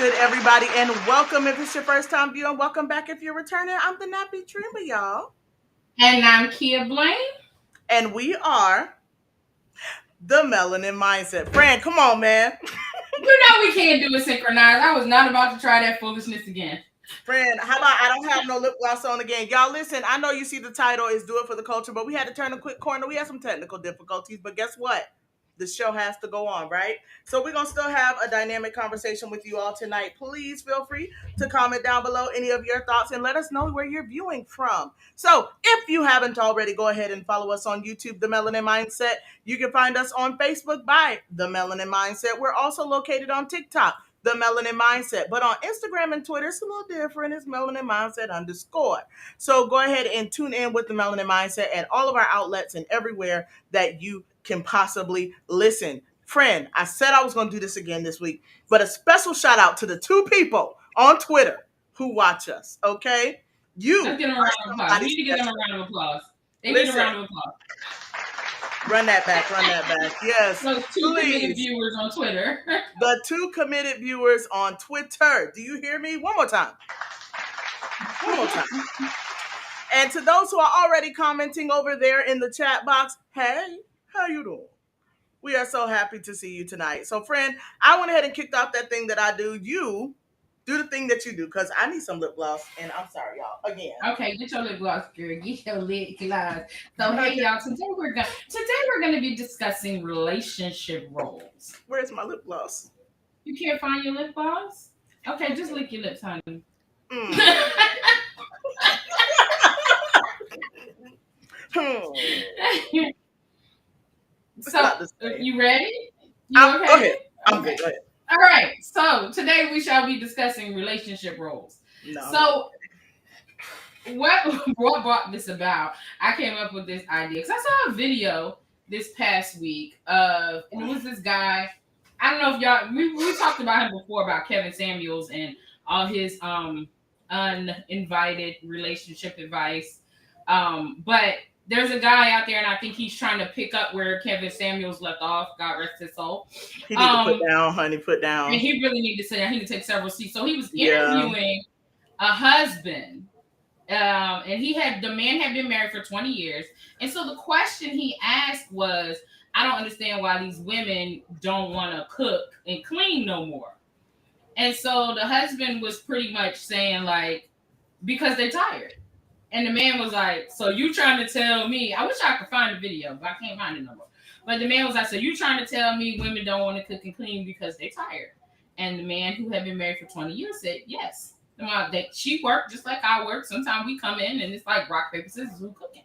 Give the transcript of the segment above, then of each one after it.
good, everybody? And welcome if it's your first time viewing. Welcome back if you're returning. I'm the Nappy Dreamer, y'all. And I'm Kia Blaine. And we are the Melanin Mindset. Fran, come on, man. You know we can't do it synchronized. I was not about to try that foolishness again. Fran, how about I don't have no lip gloss on again? Y'all, listen, I know you see the title is Do It for the Culture, but we had to turn a quick corner. We had some technical difficulties, but guess what? The show has to go on, right? So we're going to still have a dynamic conversation with you all tonight. Please feel free to comment down below any of your thoughts and let us know where you're viewing from. So if you haven't already, go ahead and follow us on YouTube, The Melanin Mindset. You can find us on Facebook by The Melanin Mindset. We're also located on TikTok, The Melanin Mindset. But on Instagram and Twitter, it's a little different. It's Melanin Mindset _. So go ahead and tune in with The Melanin Mindset at all of our outlets and everywhere that you can possibly listen. Friend, I said I was going to do this again this week, but a special shout out to the 2 people on Twitter who watch us, okay? Let's get a round of applause. We need to give them a round of applause. They need a round of applause. Run that back. Yes. Those 2 committed viewers on Twitter. The 2 committed viewers on Twitter. Do you hear me? One more time. And to those who are already commenting over there in the chat box, hey, how you doing? We are so happy to see you tonight. So, friend, I went ahead and kicked off that thing that I do. You do the thing that you do, because I need some lip gloss. And I'm sorry, y'all. Again. Okay, get your lip gloss, girl. Get your lip gloss. So, hey, y'all. Today we're gonna be discussing relationship roles. Where's my lip gloss? You can't find your lip gloss? Okay, just lick your lips, honey. So, you ready? You okay? Go ahead. I'm good. Go ahead. All right. So, today we shall be discussing relationship roles. No. So, what brought this about? I came up with this idea because I saw a video this past week and it was this guy. I don't know if y'all, we talked about him before, about Kevin Samuels and all his uninvited relationship advice. But there's a guy out there, and I think he's trying to pick up where Kevin Samuels left off. God rest his soul. He need to put down, honey, put down. And he really need to sit down. He need to take several seats. So he was interviewing a husband, and the man had been married for 20 years. And so the question he asked was, I don't understand why these women don't want to cook and clean no more. And so the husband was pretty much saying, like, because they're tired. And the man was like, so you trying to tell me, I wish I could find the video, but I can't find it no more. But the man was like, so you trying to tell me women don't want to cook and clean because they're tired? And the man, who had been married for 20 years, said, yes. She worked just like I work. Sometimes we come in and it's like rock, paper, scissors, who's cooking?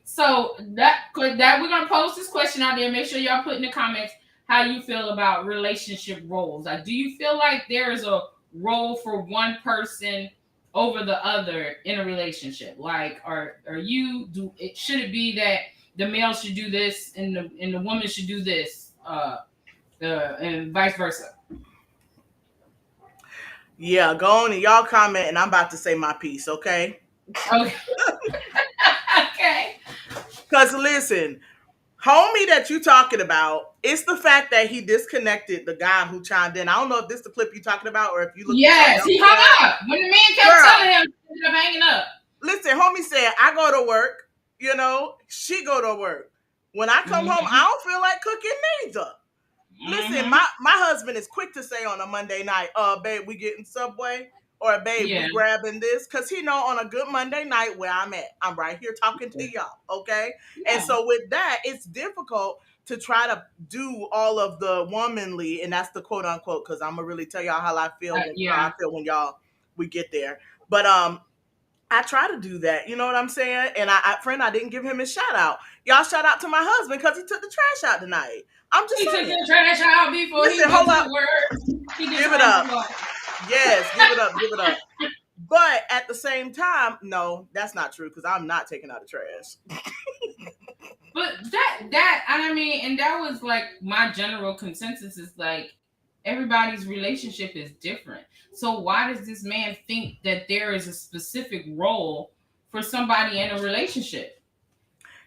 So that we're going to post this question out there. Make sure y'all put in the comments how you feel about relationship roles. Like, do you feel like there is a role for one person over the other in a relationship? Like, should it be that the male should do this and the woman should do this, and vice versa? Yeah, go on and y'all comment, and I'm about to say my piece, okay? Okay. Okay. Because listen, homie that you talking about, it's the fact that he disconnected the guy who chimed in. I don't know if this is the clip you talking about or if you look. Yes, he hung up. When the man kept telling him, he ended up hanging up. Listen, homie said, I go to work, she go to work. When I come home, I don't feel like cooking neither. Listen, my husband is quick to say on a Monday night, babe, we getting Subway, or babe, we grabbing this, because he know on a good Monday night where I'm at. I'm right here talking to y'all, okay? Yeah. And so with that, it's difficult to try to do all of the womanly, and that's the quote unquote, because I'm gonna really tell y'all how I feel when we get there. But I try to do that, you know what I'm saying? And I didn't give him his shout out. Y'all shout out to my husband because he took the trash out tonight. I'm just saying. He took the trash out before he went to work. Give it up. Yes, give it up. But at the same time, no, that's not true, because I'm not taking out the trash. But and that was like my general consensus is like everybody's relationship is different. So why does this man think that there is a specific role for somebody in a relationship?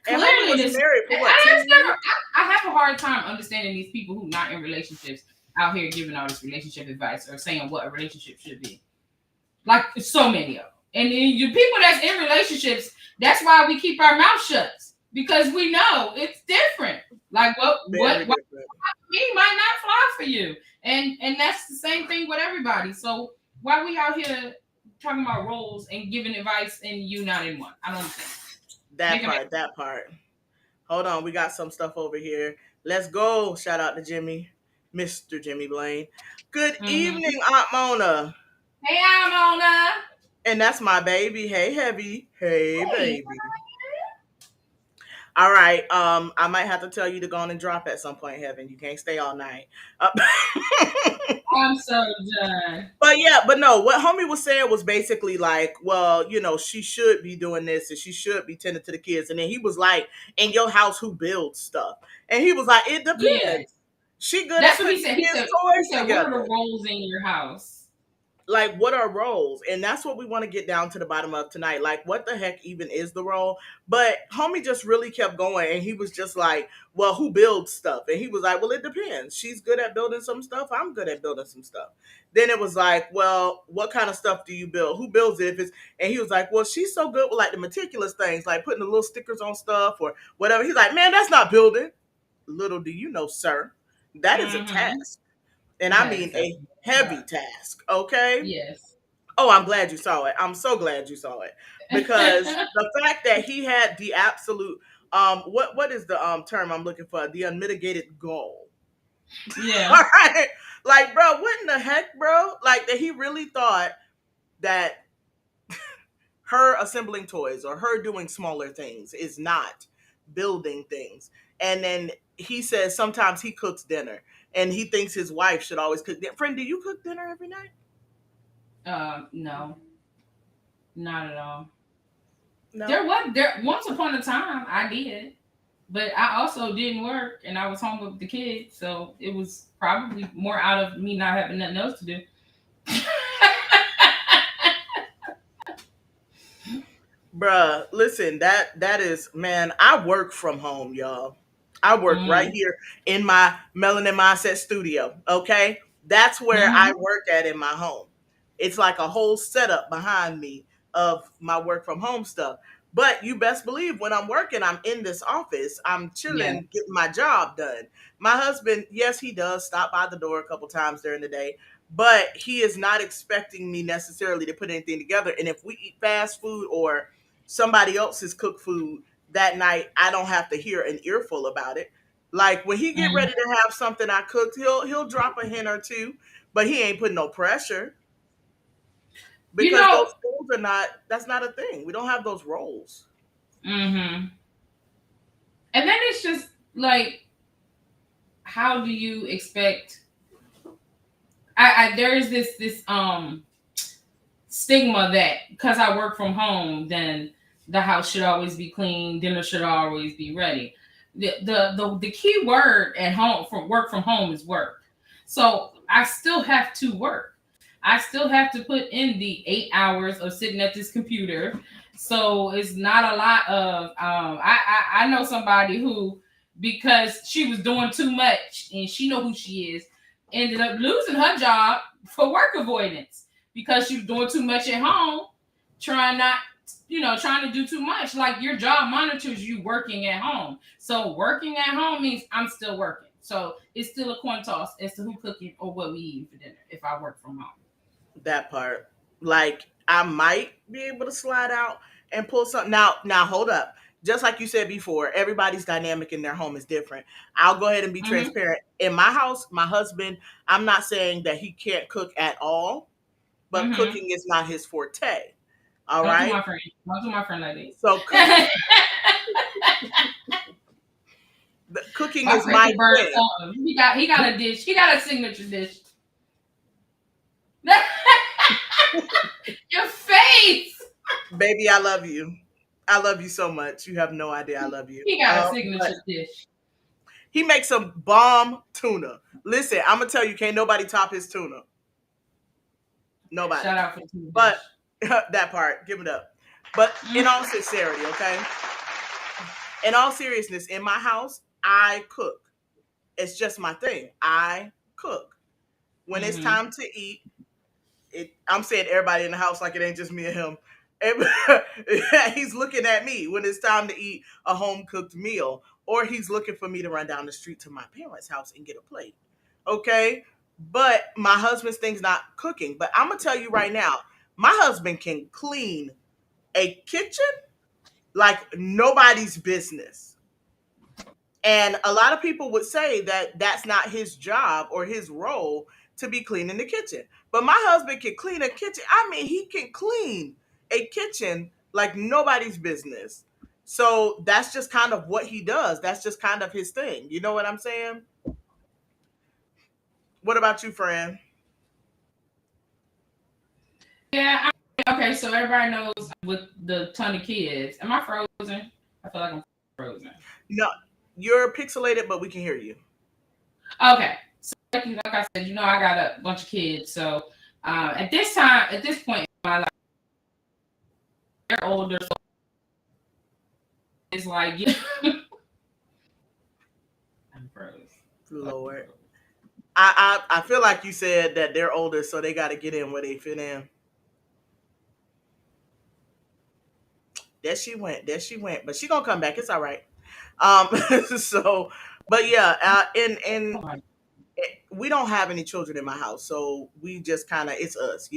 Clearly, married for what, 10 years? I have a hard time understanding these people who are not in relationships out here giving all this relationship advice or saying what a relationship should be. Like so many of them. And you people that's in relationships, that's why we keep our mouth shut because we know it's different. Like what Very different. me might not fly for you, and that's the same thing with everybody. So why we out here talking about roles and giving advice and you not in one? I don't understand. That part, that part. Hold on, we got some stuff over here. Let's go. Shout out to Jimmy, Mr. Jimmy Blaine. Good Mm-hmm. evening, Aunt Mona. Hey, I'm Mona. And that's my baby. Hey, Heavy. Hey, Hey. baby. All right. I might have to tell you to go on and drop at some point, Heaven. You can't stay all night. I'm so done. But yeah, but no, what homie was saying was basically like, well, she should be doing this and she should be tending to the kids. And then he was like, in your house, who builds stuff? And he was like, it Yeah. depends. She good That's at what he putting said. He kids' said, toys what are together. the roles in your house? Like, what are roles? And that's what we want to get down to the bottom of tonight. Like, what the heck even is the role? But homie just really kept going, and he was just like, well, who builds stuff? And he was like, well, it depends. She's good at building some stuff. I'm good at building some stuff. Then it was like, well, what kind of stuff do you build? Who builds it? If it's And he was like, well, she's so good with like the meticulous things, like putting the little stickers on stuff or whatever. He's like, man, that's not building. Little do you know, sir, that is a Mm-hmm. task. And I That mean is a definitely heavy hard. task, okay? Yes. Oh, I'm glad you saw it. I'm so glad you saw it because the fact that he had the absolute what is the term I'm looking for? The unmitigated goal. All Yeah. right. Like, bro, what in the heck, bro? Like that he really thought that her assembling toys or her doing smaller things is not building things. And then he says sometimes he cooks dinner and he thinks his wife should always cook dinner. Friend, do you cook dinner every night? No, not at all. No. There once upon a time I did, but I also didn't work and I was home with the kids, so it was probably more out of me not having nothing else to do. Bruh, listen, that is, man, I work from home, y'all. I work right Mm. here in my Melanin Mindset studio. Okay. That's where I Mm-hmm. work at in my home. It's like a whole setup behind me of my work from home stuff. But you best believe when I'm working, I'm in this office, I'm Yeah. chilling, getting my job done. My husband, yes, he does stop by the door a couple times during the day, but he is not expecting me necessarily to put anything together. And if we eat fast food or somebody else's cooked food that night, I don't have to hear an earful about it. Like when he get Mm. ready to have something I cooked, he'll drop a hint or two, but he ain't putting no pressure You because know. those roles are not. That's not a thing. We don't have those roles. Mm-hmm. And then it's just like, how do you expect? I there is this stigma that because I work from home, then the house should always be clean, dinner should always be ready. The key word at home from work from home is work. So I still have to work. I still have to put in the 8 hours of sitting at this computer. So it's not a lot of I know somebody who, because she was doing too much and she know who she is, ended up losing her job for work avoidance because she was doing too much at home, trying not, trying to do too much. Like your job monitors you working at home. So working at home means I'm still working. So it's still a coin toss as to who cooking or what we eating for dinner if I work from home. That part, like I might be able to slide out and pull something. Now hold up. Just like you said before, everybody's dynamic in their home is different. I'll go ahead and be Mm-hmm. transparent. In my house, my husband, I'm not saying that he can't cook at all, but Mm-hmm. cooking is not his forte. All Don't do right. my friend. Don't do my friend like So that. cooking My is friend my can burn thing. something. He got a dish. He got a signature dish. Your face. Baby, I love you. I love you so much. You have no idea I love you. He got a But signature dish. he makes some bomb tuna. Listen, I'm gonna tell you, can't nobody top his tuna. Nobody. Shout out for the food But dish. that part, give it up. But in all sincerity, okay? In all seriousness, in my house, I cook. It's just my thing. I cook. when it's Mm-hmm. time to eat, I'm saying everybody in the house like it ain't just me and him. He's looking at me when it's time to eat a home cooked meal, or he's looking for me to run down the street to my parents' house and get a plate. Okay, but my husband's thing's not cooking. But I'm gonna tell you right now, my husband can clean a kitchen like nobody's business. And a lot of people would say that that's not his job or his role to be cleaning the kitchen. But my husband can clean a kitchen. I mean, he can clean a kitchen like nobody's business. So that's just kind of what he does. That's just kind of his thing. You know what I'm saying? What about you, friend? Yeah. Okay. So everybody knows with the ton of kids. Am I frozen? I feel like I'm frozen. No, you're pixelated, but we can hear you. Okay. So like I said, I got a bunch of kids. So at this point in my life, they're older. So it's like, I'm frozen. Lord. I feel like you said that they're older, so they got to get in where they fit in. There she went. There she went. But she gonna come back. It's all right. Um. So, but yeah. And we don't have any children in my house, so we just kind of it's us.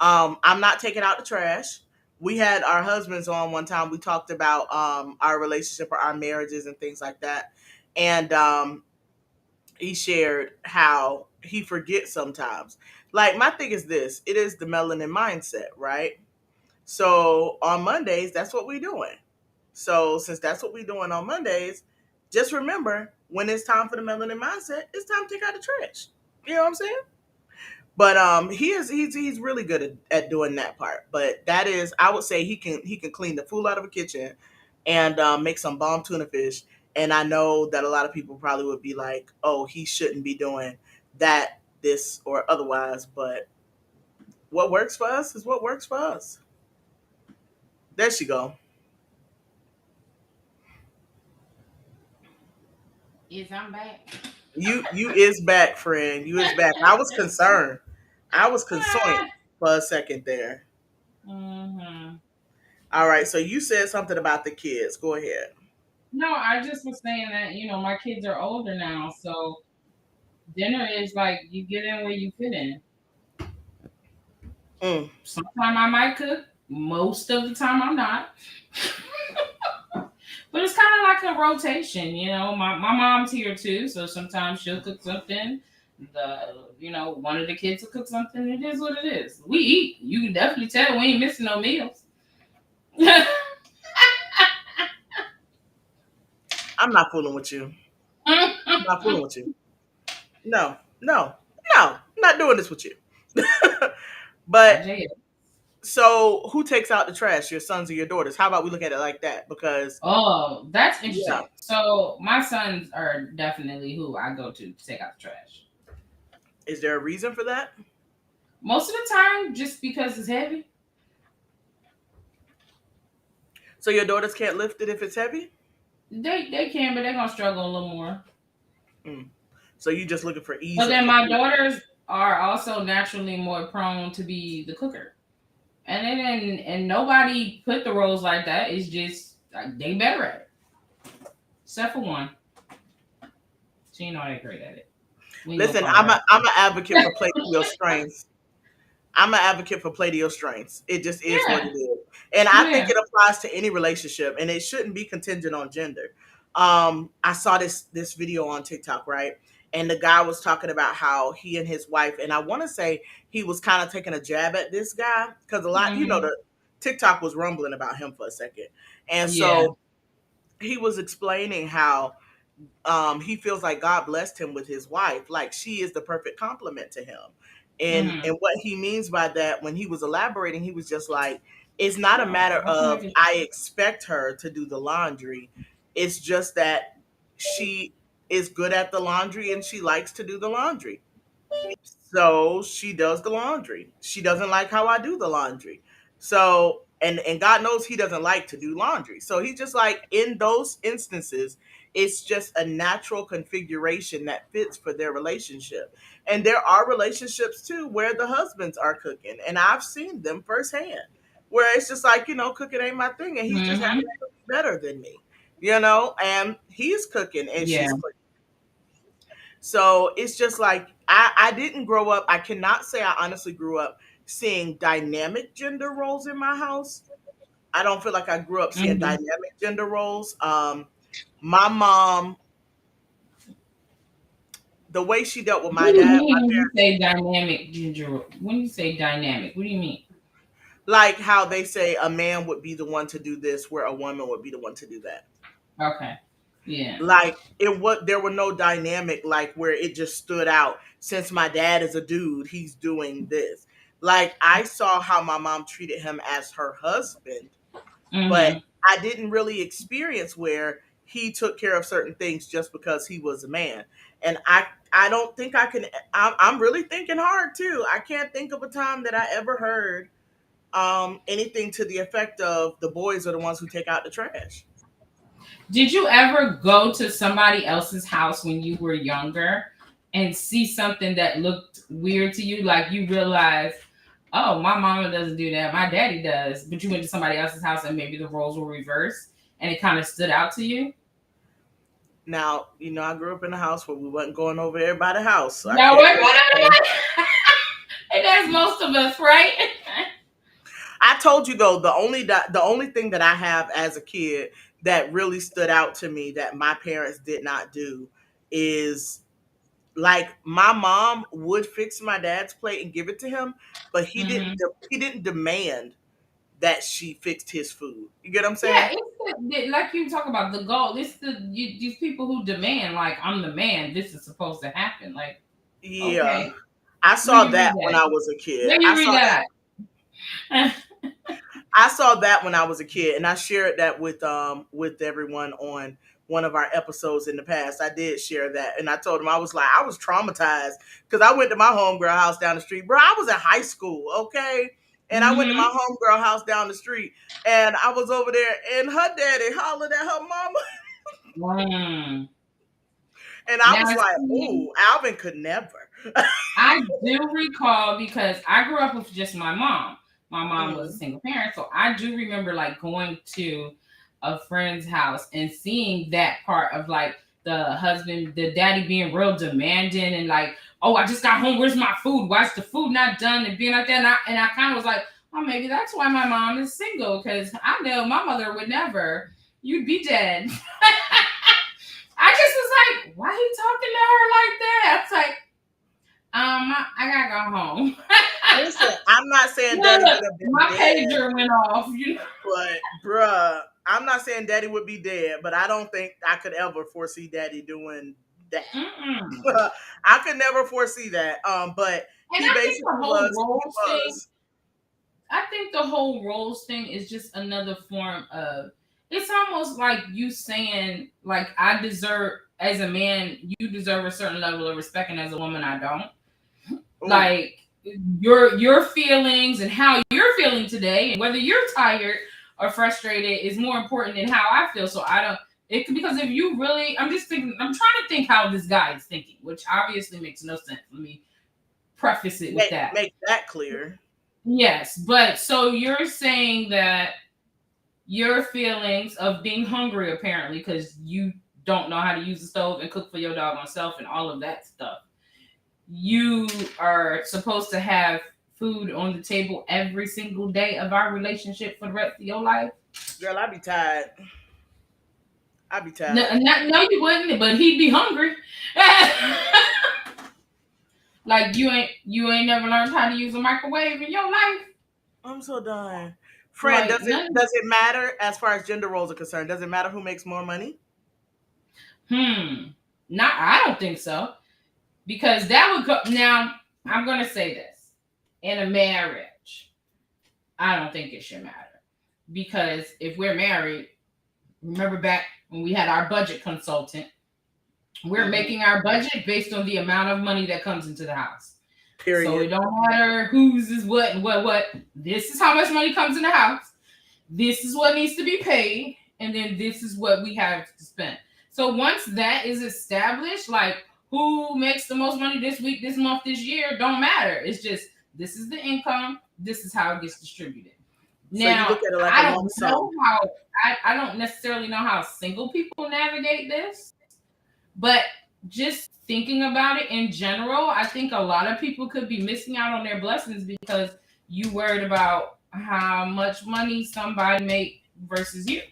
I'm not taking out the trash. We had our husbands on one time. We talked about our relationship or our marriages and things like that, and he shared how he forgets sometimes. Like my thing is this: it is the melanin mindset, right? So on Mondays, that's what we're doing. So since that's what we're doing on Mondays, just remember when it's time for the melanin mindset, it's time to take out the trash. You know what I'm saying? But he's really good at doing that part. But that is, I would say he can clean the food out of a kitchen and make some bomb tuna fish. And I know that a lot of people probably would be like, oh, he shouldn't be doing that, this, or otherwise. But what works for us is what works for us. There she go. Yes, I'm back. You is back, friend. You is back. I was concerned. I was concerned for a second there. Mm-hmm. All right, so you said something about the kids. Go ahead. No, I just was saying that, my kids are older now, so dinner is like you get in where you fit in. Mm. Sometimes I might cook, most of the time I'm not. But it's kind of like a rotation, My mom's here too, so sometimes she'll cook something. One of the kids will cook something. It is what it is. We eat. You can definitely tell we ain't missing no meals. I'm not fooling with you. I'm not fooling with you. No, no, no. I'm not doing this with you. But so, who takes out the trash? Your sons or your daughters? How about we look at it like that? Because Oh, that's yeah, interesting. So my sons are definitely who I go to take out the trash. is there a reason for that? Most of the time, just because it's heavy. So your daughters can't lift it if it's heavy. They can, but they're gonna struggle a little more. Mm. So you just looking for ease But of then my cooking. daughters are also naturally more prone to be the cooker. And nobody put the roles like that. It's just like, they better at it. Except for one. She ain't all that great at it. We ain't gonna Listen, call I'm her. an advocate for play to your strengths. I'm an advocate for play to your strengths. It just is what Yeah. it is. And I think Yeah. it applies to any relationship and it shouldn't be contingent on gender. I saw this video on TikTok, right? And the guy was talking about how he and his wife, and I want to say he was kind of taking a jab at this guy because a lot, Hmm. the TikTok was rumbling about him for a second. And Yeah. so he was explaining how he feels like God blessed him with his wife. Like she is the perfect complement to him. Hmm. And what he means by that, when he was elaborating, he was just like, it's not a matter How can I of get I expect her to do the laundry. It's just that she is good at the laundry and she likes to do the laundry. So she does the laundry. She doesn't like how I do the laundry. So and God knows he doesn't like to do laundry. So he's just like in those instances, it's just a natural configuration that fits for their relationship. And there are relationships too where the husbands are cooking, and I've seen them firsthand, where it's just like, cooking ain't my thing, and he just Mm-hmm. happens to be better than me, and he's cooking and Yeah. she's cooking. So it's just like I didn't grow up. I cannot say I honestly grew up seeing dynamic gender roles in my house. I don't feel like I grew up seeing Mm-hmm. dynamic gender roles. My mom, the way she dealt with What my do you dad, mean when you say dynamic ginger? When you say dynamic, what do you mean? like how they say a man would be the one to do this, where a woman would be the one to do that. Okay. Yeah. Like there were no dynamic like where it just stood out. Since my dad is a dude, he's doing this. Like I saw how my mom treated him as her husband, but Mm-hmm. I didn't really experience where he took care of certain things just because he was a man. And I don't think I can. I'm really thinking hard too. I can't think of a time that I ever heard anything to the effect of the boys are the ones who take out the trash. Did you ever go to somebody else's house when you were younger and see something that looked weird to you? Like you realized, oh, my mama doesn't do that, my daddy does. But you went to somebody else's house and maybe the roles were reversed and it kind of stood out to you? Now, I grew up in a house where we wasn't going over everybody's house, so I No, can't we're really going say. and that's most of us, right? I told you though, the only thing that I have as a kid that really stood out to me that my parents did not do is like my mom would fix my dad's plate and give it to him, but Mm-hmm. he didn't demand that she fixed his food. You get what I'm Yeah, saying? like you talk about the goal. It's these people who demand, like, I'm the man. This is supposed to happen. Like, Yeah. okay, I where saw you that read when that? I was a kid. Where you read that? I saw that when I was a kid, and I shared that with everyone on one of our episodes in the past. I did share that, and I told them I was like I was traumatized because I went to my homegirl house down the street, bro. I was in high school, okay, and I went to my Mm-hmm. homegirl house down the street, and I was over there, and her daddy hollered at her mama, Mm. and I Now, was like, see, oh, Alvin could never. I do recall because I grew up with just my mom. My mom was a Mhm. single parent, so I do remember like going to a friend's house and seeing that part of like the husband, the daddy being real demanding and like, oh, I just got home. Where's my food? Why's the food not done? And being like that, and I kind of was like, oh, maybe that's why my mom is single because I know my mother would never. You'd be dead. I just was like, why he talking to her like that? It's like, I gotta go home. Listen, I'm not saying daddy Look, would have been my dead. pager went off. You know? But bruh, I'm not saying daddy would be dead, but I don't think I could ever foresee daddy doing that. Mm-mm. I could never foresee that. But And he I think the basically whole was who he roles thing. was. I think the whole roles thing is just another form of. It's almost like you saying, like, I deserve as a man, you deserve a certain level of respect, and as a woman, I don't. Ooh. Like your feelings and how you're feeling today and whether you're tired or frustrated is more important than how I feel. So I don't it because if you really I'm just thinking I'm trying to think how this guy is thinking, which obviously makes no sense. Let me preface it with that. Make that clear. Yes, but so you're saying that your feelings of being hungry apparently because you don't know how to use the stove and cook for your doggone self and all of that stuff, you are supposed to have food on the table every single day of our relationship for the rest of your life? Girl, I'd be tired. I'd be No, tired. no, you wouldn't, but he'd be hungry. Like you ain't never learned how to use a microwave in your life. I'm so done. Friend, Like none. does it matter as far as gender roles are concerned? Does it matter who makes more money? Hmm. Not. I don't think so because that would go. Now I'm gonna say this: in a marriage, I don't think it should matter because if we're married, remember back when we had our budget consultant, we're Mhm. making our budget based on the amount of money that comes into the house. So it Period. don't matter whose is what and what. This is how much money comes in the house. This is what needs to be paid, and then this is what we have to spend. So once that is established, like who makes the most money this week, this month, this year, don't matter. It's just this is the income, this is how it gets distributed. So you Now, look at it like a I lump don't know sum. how I don't necessarily know how single people navigate this, but just thinking about it in general, I think a lot of people could be missing out on their blessings because you worried about how much money somebody make versus you.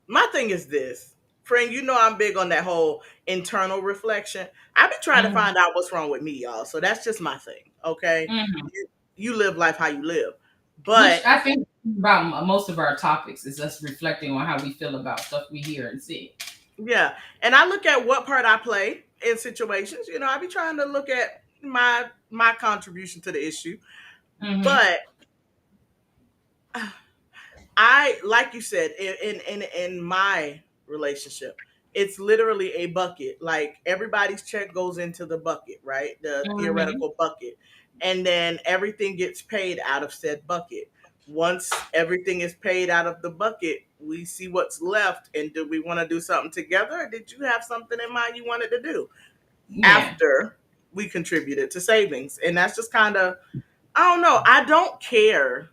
My thing is this, friend. You know I'm big on that whole internal reflection. I've been trying to Mm-hmm. find out what's wrong with me, y'all. So that's just my thing. Okay, Mm-hmm. you live life how you live, Which but I think about most of our topics is us reflecting on how we feel about stuff we hear and see. yeah. And I look at what part I play in situations. You know, I be trying to look at my contribution to the issue, Mm-hmm. but I, like you said, in my relationship, it's literally a bucket. Like everybody's check goes into the bucket, right? The Mm-hmm. theoretical bucket. And then everything gets paid out of said bucket. Once everything is paid out of the bucket, we see what's left, and do we want to do something together, or did you have something in mind you wanted to do Yeah. after we contributed to savings? And that's just kind of, I don't know. I don't care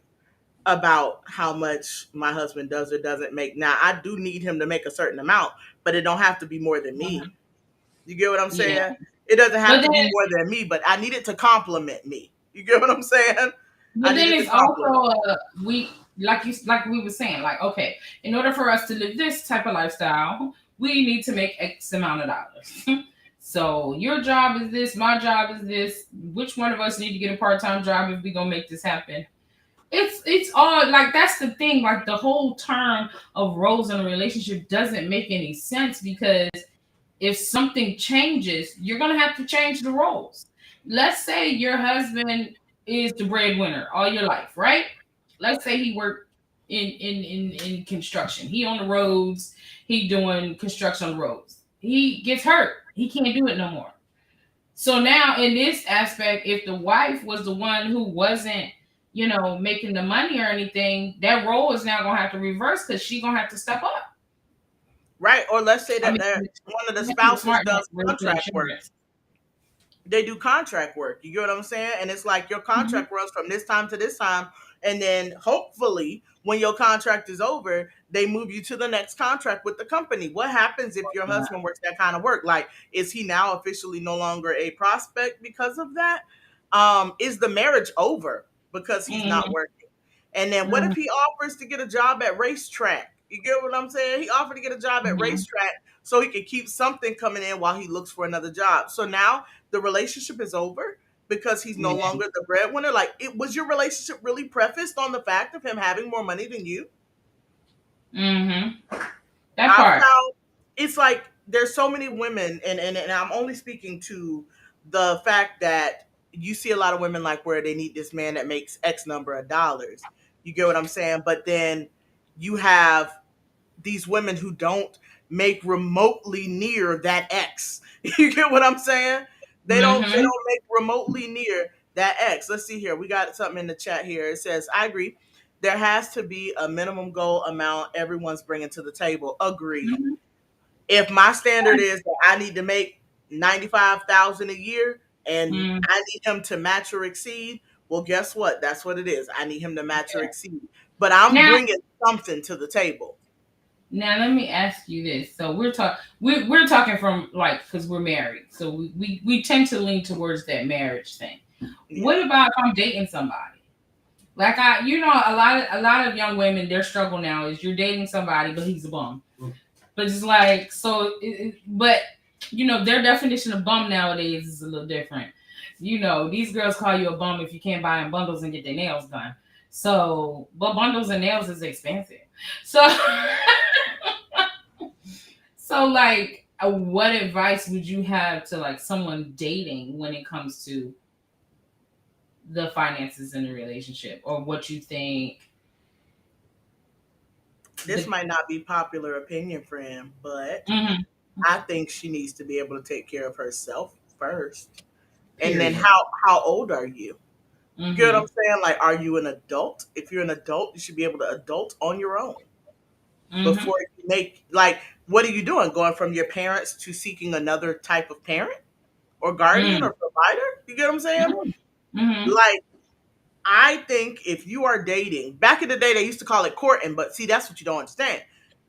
about how much my husband does or doesn't make. Now, I do need him to make a certain amount, but it don't have to be more than me. Mhm. You get what I'm Yeah. saying? It doesn't But have to then be more than me, but I need it to compliment me. You get what I'm saying? I But need then it to it's compliment. also we like we were saying, like, okay, in order for us to live this type of lifestyle, we need to make X amount of dollars. So your job is this, my job is this. Which one of us need to get a part-time job if we gonna make this happen? It's all like that's the thing. Like the whole term of roles in a relationship doesn't make any sense because if something changes, you're going to have to change the roles. Let's say your husband is the breadwinner all your life, right? Let's say he worked in construction. He on the roads, he doing construction on the roads. He gets hurt. He can't do it no more. So now in this aspect, if the wife was the one who wasn't, making the money or anything, that role is now gonna have to reverse because she's gonna have to step up. Right? Or let's say I that mean, one of the you have to be spouses smart in that does contract work. insurance. They do contract work. You get what I'm saying? And it's like your Mhm. contract runs from this time to this time. And then hopefully, when your contract is over, they move you to the next contract with the company. What happens if your husband works that kind of work? Like, is he now officially no longer a prospect because of that? Is the marriage over because he's not Mhm. working? And then what if Mhm. he offers to get a job at racetrack? You get what I'm saying? He offered to get a job at Mhm. racetrack so he could keep something coming in while he looks for another job. So now the relationship is over because he's no Yeah. longer the breadwinner. Like, it was your relationship really prefaced on the fact of him having more money than you? Mhm. That I part. found it's like there's so many women, and I'm only speaking to the fact that you see a lot of women like where they need this man that makes X number of dollars. You get what I'm saying? But then you have these women who don't make remotely near that X. You get what I'm saying? They Mhm. don't make remotely near that X. Let's see here. We got something in the chat here. It says, "I agree. There has to be a minimum goal amount everyone's bringing to the table." Agreed. Mhm. If my standard is that I need to make 95,000 a year and Mhm. I need him to match or exceed, well, guess what? That's what it is. I need him to match or Yeah. exceed. But I'm Now, bringing something to the table. let me ask you this. So we're talking from like because we're married, so we tend to lean towards that marriage thing. Yeah. What about if I'm dating somebody? Like a lot of young women, their struggle now is you're dating somebody, but he's a bum. But it's like so, but their definition of bum nowadays is a little different. These girls call you a bum if you can't buy in bundles and get their nails done. So, but bundles and nails is expensive. So, so like, what advice would you have to like someone dating when it comes to the finances in the relationship, or what you think This the might not be popular opinion, friend, but Mhm. I think she needs to be able to take care of herself first. And then Period. how old are you? You get what I'm Mhm. saying? Like, are you an adult? If you're an adult, you should be able to adult on your own Mhm. before you make, like, what are you doing? Going from your parents to seeking another type of parent or guardian Mm. or provider? You get what I'm saying? Mm. Mm-hmm. Like, I think if you are dating, back in the day, they used to call it courting, but see, that's what you don't understand.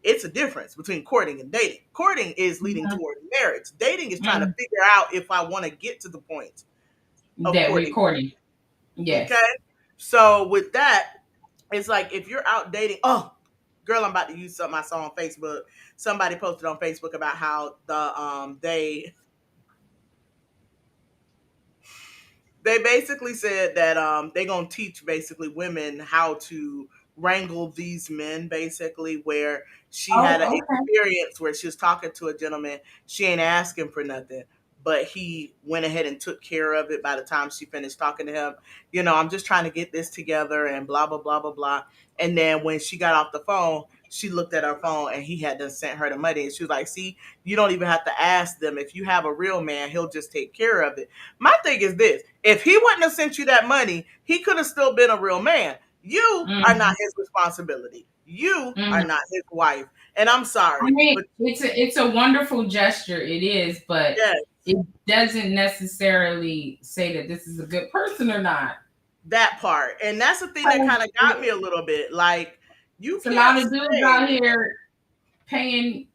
It's a difference between courting and dating. Courting is leading toward marriage. Dating is trying to Mm. figure out if I want to get to the point of That courting. recording. Okay. Yes. So with that, it's like if you're out dating, oh, girl, I'm about to use something I saw on Facebook. Somebody posted on Facebook about how they basically said that they're gonna teach basically women how to wrangle these men, basically, where she had an Oh, okay. experience where she was talking to a gentleman, she ain't asking for nothing, but he went ahead and took care of it by the time she finished talking to him. I'm just trying to get this together and blah blah blah blah blah. And then when she got off the phone, she looked at her phone and he had done sent her the money, and she was like, see, you don't even have to ask them. If you have a real man, he'll just take care of it. My thing is this: if he wouldn't have sent you that money, he could have still been a real man. You are not Mm. his responsibility. You are Mm. not his wife. And I'm I sorry, mean, but it's a wonderful gesture. It is, but yes, it doesn't necessarily say that this is a good person or not. that part. And that's the thing that So, kind of got me a little bit. Like, you it's a can't lot of dudes say out here paying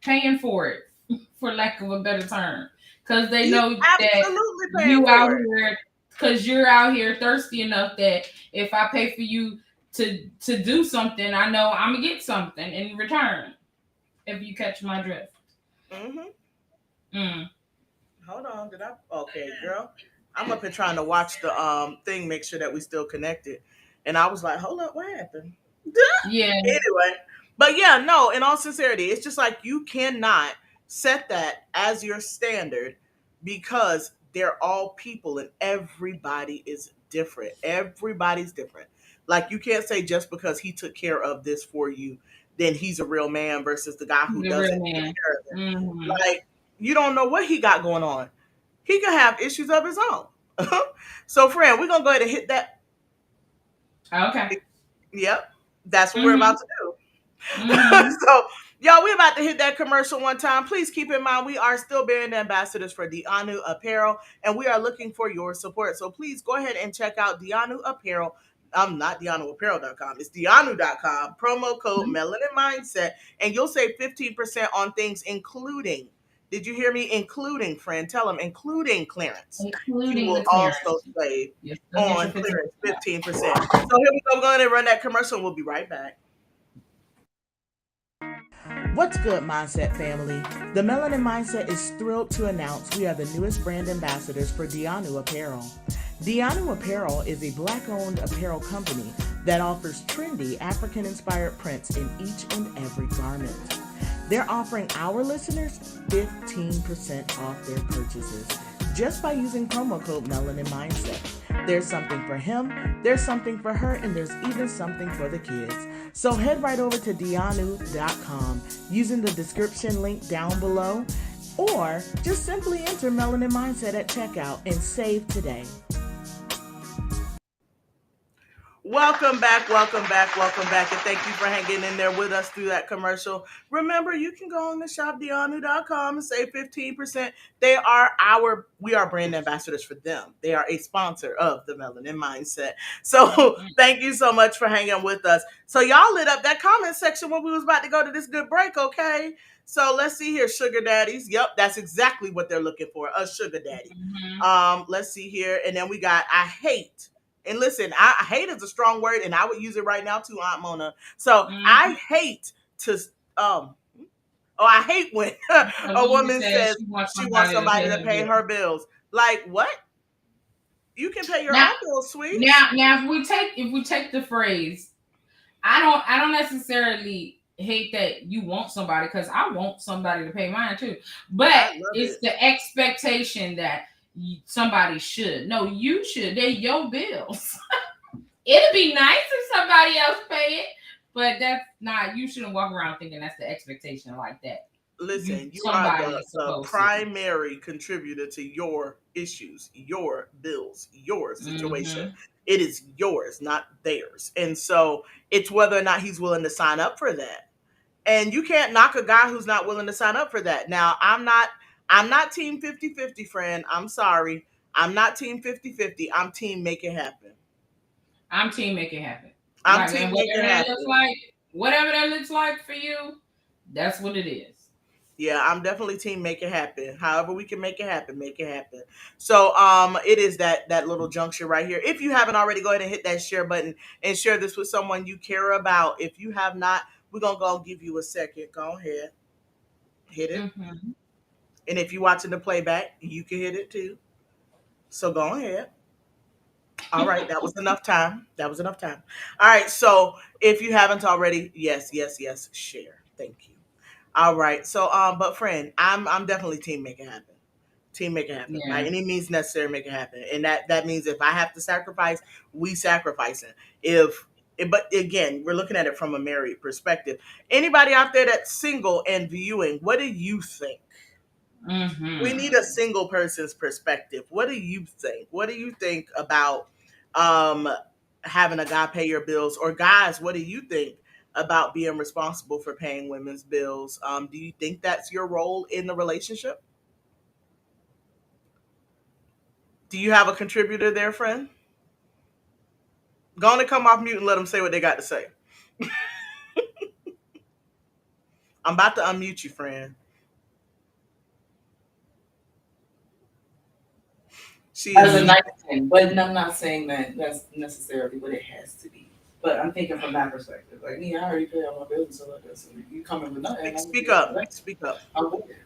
for it, for lack of a better term, because they he's know that absolutely paying you out for it. here, because you're out here thirsty enough that if I pay for you to do something, I know I'm gonna get something in return. If you catch my drift. Hmm. Mm. Hold on, did I? Okay, girl, I'm up here trying to watch the thing, make sure that we still connected. And I was like, hold up, what happened? Yeah. Anyway, but yeah, no, in all sincerity, it's just like you cannot set that as your standard because they're all people and everybody is different. Everybody's different. Like, you can't say just because he took care of this for you, then he's a real man versus the guy who The doesn't real take man. care of it. Hmm. Like, you don't know what he got going on. He could have issues of his own. So, friend, we're gonna go ahead and hit that. Okay. Yep, that's what we're about Hmm. to do. Hmm. So, y'all, we about to hit that commercial one time. Please keep in mind we are still being ambassadors for Dianu Apparel, and we are looking for your support. So please go ahead and check out Dianu Apparel. Not DianuApparel.com. It's Dianu.com. Promo code Melanin Mindset, and you'll save 15% on things, including. Did you hear me? Including, friend. Tell them, including clearance. You Including will the also clearance. save You still get your on 50%. clearance 15%. So here we go. We're going to run that commercial, and we'll be right back. What's good, Mindset family? The Melanin Mindset is thrilled to announce we are the newest brand ambassadors for Dianu Apparel. Dianu Apparel is a black-owned apparel company that offers trendy African-inspired prints in each and every garment. They're offering our listeners 15% off their purchases just by using promo code Melanin Mindset. There's something for him, there's something for her, and there's even something for the kids. So head right over to Dianu.com using the description link down below, or just simply enter Melanin Mindset at checkout and save today. Welcome back, welcome back, welcome back, and thank you for hanging in there with us through that commercial. Remember, you can go on the shopdianu.com and save 15%. We are brand ambassadors for them. They are a sponsor of the Melanin Mindset. So thank you so much for hanging with us. So y'all lit up that comment section when we was about to go to this good break, okay? So let's see here, sugar daddies. Yep, that's exactly what they're looking for, a sugar daddy. Hmm. Let's see here, and then we got I hate. And listen, I hate is a strong word, and I would use it right now too, Aunt Mona. So I Hmm. hate to I hate when A a woman woman says says she wants she wants somebody to somebody pay to her pay bill. her bills. Like, what? You can pay your Now, own bills, sweets. now, if we take the phrase, I don't necessarily hate that you want somebody, because I want somebody to pay mine too. But I love it's it. the expectation that somebody should. No, you should. They're your bills. It'd be nice if somebody else pay it, but that's not. You shouldn't walk around thinking that's the expectation like that. Listen, you are Somebody the is the supposed to. primary contributor to your issues, your bills, your situation. Mm-hmm. It is yours, not theirs. And so it's whether or not he's willing to sign up for that. And you can't knock a guy who's not willing to sign up for that. Now, I'm not team 50-50, friend. I'm sorry. I'm not team 50-50. I'm team make it happen. I'm team make it happen. I'm Like, team and make it happen. whatever that looks like for you, that's what it is. Yeah, I'm definitely team make it happen. However we can make it happen, make it happen. So it is that little juncture right here. If you haven't already, go ahead and hit that share button and share this with someone you care about. If you have not, we're gonna go give you a second. Go ahead. Hit it. Mm-hmm. And if you're watching the playback, you can hit it too. So go ahead. All right, that was enough time. That was enough time. All right, so if you haven't already, yes, yes, yes, share. Thank you. All right, so but friend, I'm definitely team make it happen. Team make it happen by Yeah. any means necessary. Make it happen, and that means if I have to sacrifice, we sacrificing. But again, we're looking at it from a married perspective. Anybody out there that's single and viewing, what do you think? We Mm-hmm. need a single person's perspective. What do you think? What do you think about um, having a guy pay your bills? Or guys, what do you think about being responsible for paying women's bills? Do you think that's your role in the relationship? Do you have a contributor there, friend? Go on and come off mute and let them say what they got to say. I'm about to unmute you, friend. She As is a sleep. nice thing, but I'm not saying that that's necessarily what it has to be. But I'm thinking from that perspective. Like me, I already pay all my bills, so like so you come in with nothing, I'm gonna Speak be like, up. "Right, Speak up. I'm with it."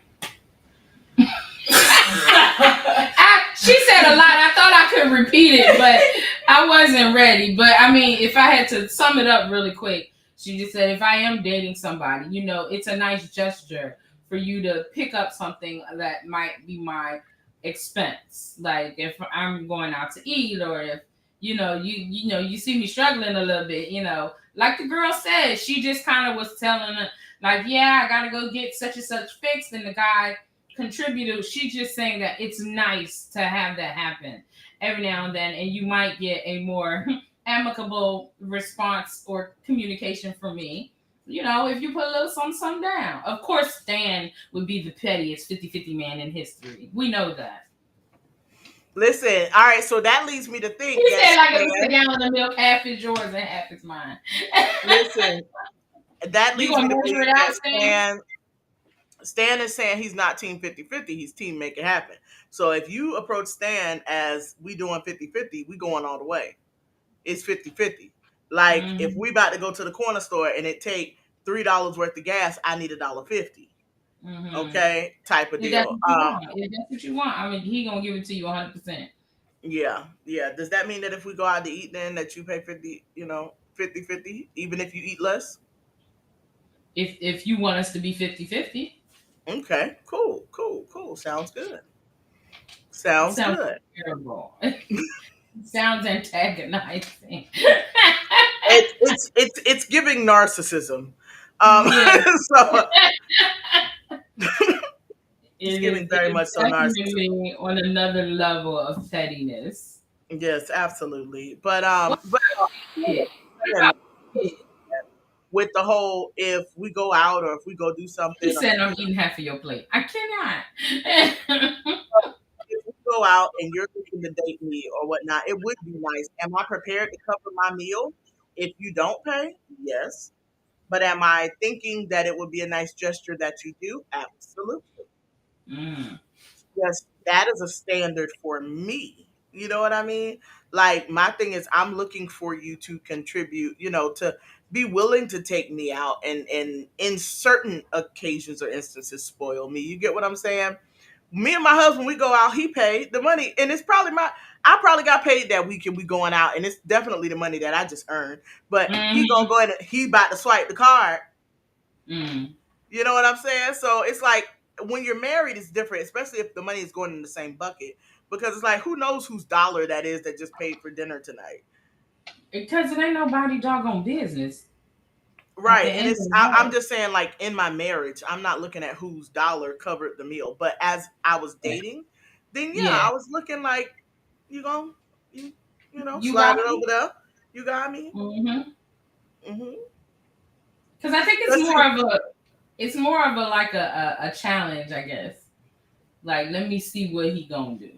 She said a lot. I thought I could repeat it, but I wasn't ready. But I mean, if I had to sum it up really quick, she just said, if I am dating somebody, it's a nice gesture for you to pick up something that might be my expense. Like if I'm going out to eat, or if you see me struggling a little bit, like the girl said, she just kind of was telling her, like, yeah, I gotta go get such and such fixed, and the guy contributed. She's just saying that it's nice to have that happen every now and then, and you might get a more amicable response or communication from me. If you put a little something down. Of course, Stan would be the pettiest 50-50 man in history. We know that. Listen, all right, so that leads me to think He that said, like, if it's a Stan, gallon of milk, half is yours and half is mine. listen, that You leads me gonna to measure it believe out, that Stan? Stan is saying he's not team 50-50, he's team make it happen. So if you approach Stan as we doing 50-50, we going all the way. It's 50-50. Like if Mm-hmm. we about to go to the corner store and it take $3 worth of gas, I need $1.50. Mm-hmm. Okay, type of If that's deal. what you want, if that's what you want, I mean, he gonna give it to you 100%. Yeah, yeah. Does that mean that if we go out to eat then that you pay 50, 50-50, even if you eat less? If you want us to be 50-50. Okay, cool, cool, cool. Sounds good. Sounds Sounds good. terrible. Sounds antagonizing. It's giving narcissism. Yes, So it's it giving is. very It is much so narcissism. definitely on another level of pettiness. Yes, absolutely. But What but kid? What again, about kid? with the whole if we go out or if we go do He something or said, "I'm eating half of your plate." I cannot. if we go out and you're looking to date me or whatnot, it would be nice. Am I prepared to cover my meal if you don't pay? Yes. But am I thinking that it would be a nice gesture that you do? Absolutely. Mm. Yes, that is a standard for me. You know what I mean? Like my thing is I'm looking for you to contribute, to be willing to take me out and in certain occasions or instances spoil me. You get what I'm saying? Me and my husband, we go out, he paid the money, and it's probably I probably got paid that weekend we going out, and it's definitely the money that I just earned. But he gonna Mm-hmm. go ahead and he about to swipe the card. Mm. You know what I'm saying? So it's like when you're married, it's different, especially if the money is going in the same bucket. Because it's like, who knows whose dollar that is that just paid for dinner tonight? Because it ain't nobody doggone business at the Right. And end of it's, the I'm day. just saying, like, in my marriage, I'm not looking at whose dollar covered the meal. But as I was dating, then yeah, Yeah, I was looking like, you go, you, you slide got it over me. there. You got me. Mm-hmm. Hmm. Because I think it's Let's more see. of a It's more of a challenge, I guess. Like, let me see what he gonna do.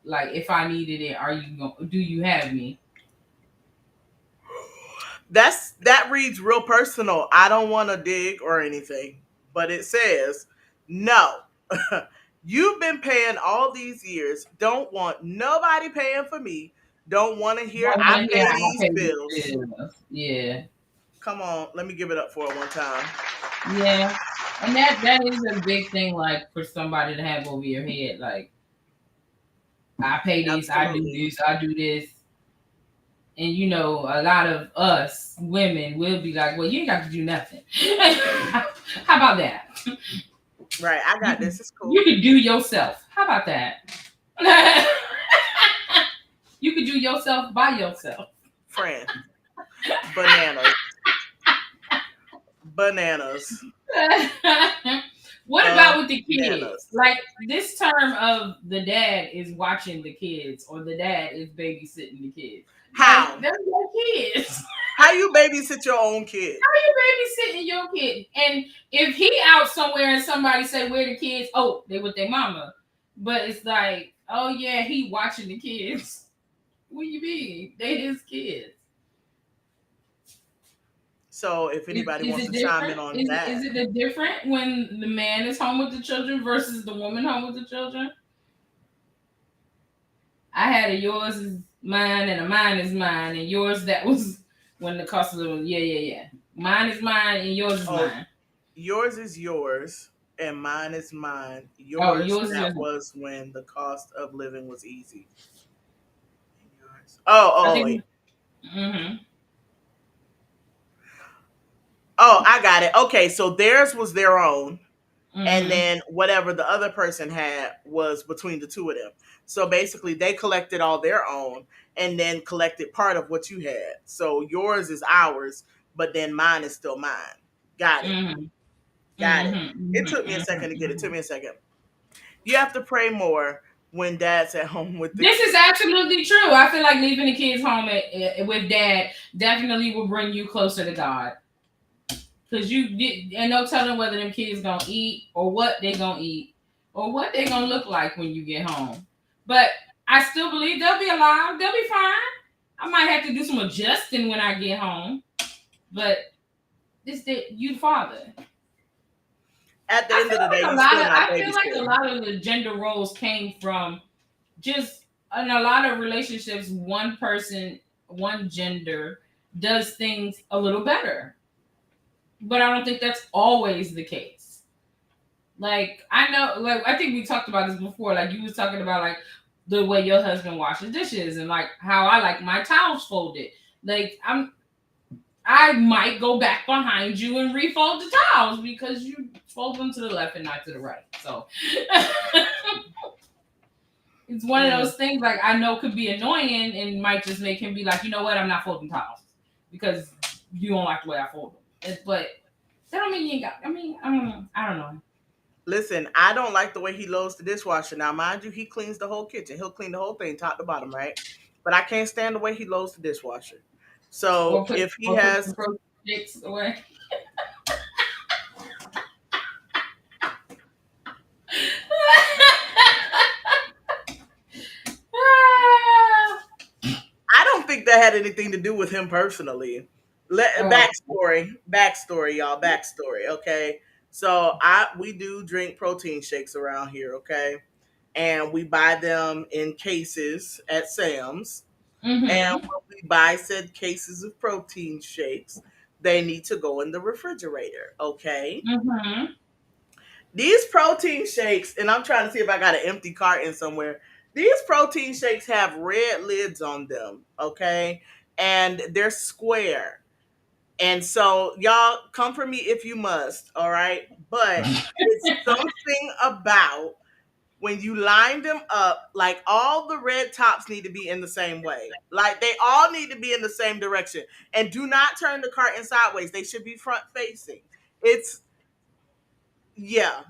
Like, if I needed it, do you have me? That reads real personal. I don't want to dig or anything, but it says, no. You've been paying all these years. Don't want nobody paying for me. Don't want to hear I pay these bills. Yeah. Come on, let me give it up for it one time. Yeah. And that is a big thing, like, for somebody to have over your head. Like, I pay this, Absolutely. I do this. And you know, a lot of us women will be like, well, you ain't got to do nothing. How about that? Right, I got this. It's cool. You could do yourself. How about that? You could do yourself by yourself. Friend. Bananas. Bananas. What about with the kids? Bananas. Like, this term of the dad is watching the kids, or the dad is babysitting the kids. How? Like, they're your kids. How you babysit your own kid? How you babysitting your kid? And if he out somewhere and somebody say, where the kids? Oh, they with their mama. But it's like, oh yeah, he watching the kids. What you mean? They his kids. So if anybody wants to chime in on that. Is it different when the man is home with the children versus the woman home with the children? I had a yours is mine and a mine is mine, and yours, that was when the cost of living. Yeah. Mine is mine and yours is mine. Yours is yours and mine is mine. Yours was when the cost of living was easy. Yours. Mm-hmm. Oh, I got it. Okay, so theirs was their own. Mm-hmm. And then whatever the other person had was between the two of them. So basically they collected all their own and then collected part of what you had. So yours is ours, but then mine is still mine. Got it. Mm-hmm. Got it. It took me a second to get it. It took me a second. You have to pray more when dad's at home with the kids. This is absolutely true. I feel like leaving the kids home with dad definitely will bring you closer to God. Because and no telling whether them kids gonna eat or what they gonna eat or what they gonna look like when you get home. But I still believe they'll be alive. They'll be fine. I might have to do some adjusting when I get home. But you father. At the end of the day, I feel like a lot of the gender roles came from just in a lot of relationships, one person, one gender does things a little better. But I don't think that's always the case. Like, I know, like, I think we talked about this before. Like, you was talking about, like, the way your husband washes dishes and, like, how I like my towels folded. Like, I might go back behind you and refold the towels because you fold them to the left and not to the right. So, it's one of those things, like, I know could be annoying and might just make him be like, you know what, I'm not folding towels because you don't like the way I fold them. But that don't mean you ain't got. I don't know. Listen, I don't like the way he loads the dishwasher. Now, mind you, he cleans the whole kitchen. He'll clean the whole thing, top to bottom, right? But I can't stand the way he loads the dishwasher. So if he has sticks away. I don't think that had anything to do with him personally. Backstory, y'all. Backstory, okay. So we do drink protein shakes around here, okay, and we buy them in cases at Sam's. Mm-hmm. And when we buy said cases of protein shakes, they need to go in the refrigerator, okay. Mm-hmm. These protein shakes, and I'm trying to see if I got an empty carton somewhere. These protein shakes have red lids on them, okay, and they're square. And so y'all come for me if you must, all right? But it's something about when you line them up, like all the red tops need to be in the same way. Like they all need to be in the same direction. And do not turn the carton sideways. They should be front facing. Yeah.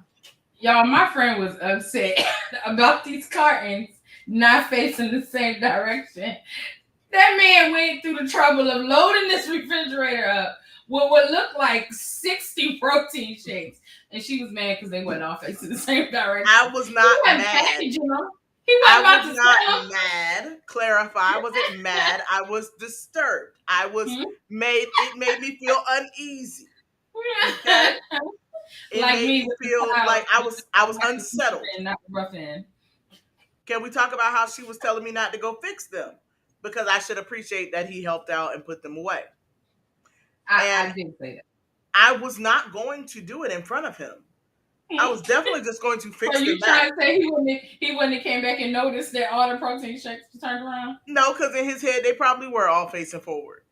Y'all, my friend was upset about these cartons not facing the same direction. That man went through the trouble of loading this refrigerator up what would look like 60 protein shakes. And she was mad because they went all facing the same direction. I was not He wasn't mad. packaging them. He wasn't about I was to not sell them. mad. Clarify. I wasn't mad. I was disturbed. I was it made me feel uneasy. Okay? It Like made me me with the feel towel. like I was unsettled. And not rough end. Can we talk about how she was telling me not to go fix them? Because I should appreciate that he helped out and put them away. I did say that. I was not going to do it in front of him. I was definitely just going to fix them. So you back. trying to say he wouldn't have came back and noticed that all the protein shakes turned around? No, because in his head they probably were all facing forward.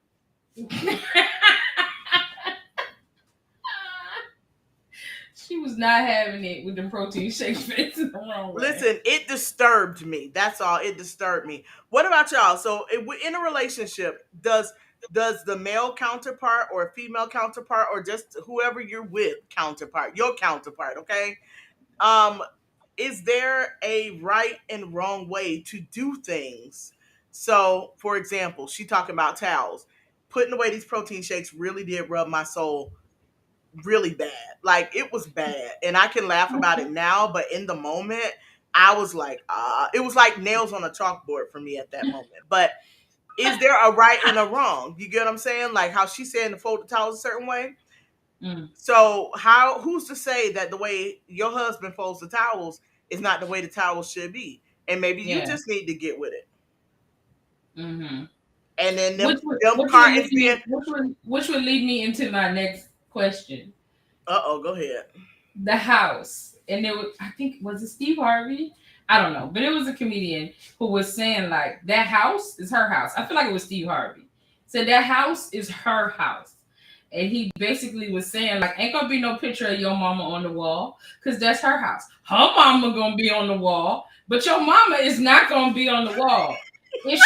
She was not having it with the protein shakes facing the wrong way. Listen, it disturbed me. That's all. It disturbed me. What about y'all? So in a relationship, does the male counterpart or female counterpart or just whoever you're with counterpart, your counterpart, okay? Is there a right and wrong way to do things? So, for example, she talking about towels. Putting away these protein shakes really did rub my soul really bad. Like, it was bad. And I can laugh about it now, but in the moment, I was like, it was like nails on a chalkboard for me at that moment. But is there a right and a wrong? You get what I'm saying? Like how she's saying to fold the towels a certain way. So who's to say that the way your husband folds the towels is not the way the towels should be? And maybe you just need to get with it. Mm-hmm. And then which would lead me into my next question. Go ahead. The house. And I think, was it Steve Harvey? I don't know. But it was a comedian who was saying, like, that house is her house. I feel like it was Steve Harvey. So that house is her house. And he basically was saying, like, ain't gonna be no picture of your mama on the wall, because that's her house. Her mama gonna be on the wall, but your mama is not gonna be on the wall. If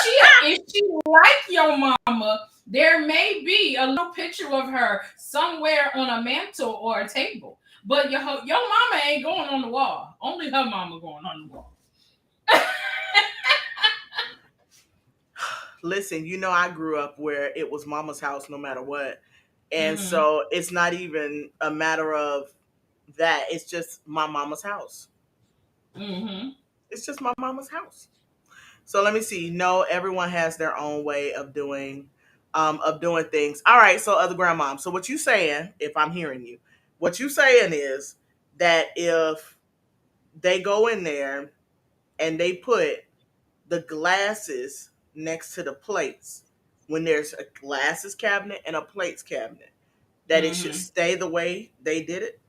she like your mama, there may be a little picture of her somewhere on a mantle or a table. But your mama ain't going on the wall. Only her mama going on the wall. Listen, I grew up where it was mama's house no matter what. And so it's not even a matter of that. It's just my mama's house. Mm-hmm. It's just my mama's house. So let me see. No, everyone has their own way of doing things. All right. So other grandmom. So what you saying, if I'm hearing you, what you saying is that if they go in there and they put the glasses next to the plates, when there's a glasses cabinet and a plates cabinet, that it should stay the way they did it.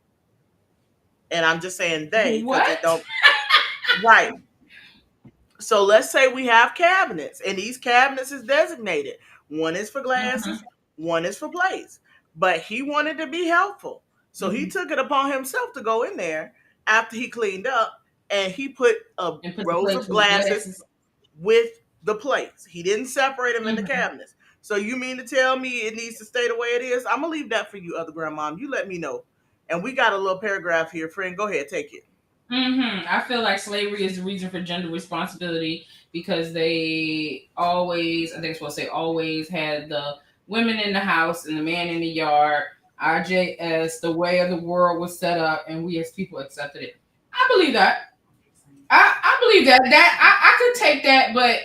And I'm just saying they, because it don't. Right. So let's say we have cabinets, and these cabinets is designated. One is for glasses, one is for plates. But he wanted to be helpful. So he took it upon himself to go in there after he cleaned up, and he put rows of glasses with the plates. He didn't separate them in the cabinets. So you mean to tell me it needs to stay the way it is? I'm going to leave that for you, other grandmom. You let me know. And we got a little paragraph here. Friend, go ahead. Take it. I feel like slavery is the reason for gender responsibility, because they always, I think it's supposed to say always, had the women in the house and the man in the yard. RJS, the way of the world was set up, and we as people accepted it. I believe that. I believe that. I could take that, but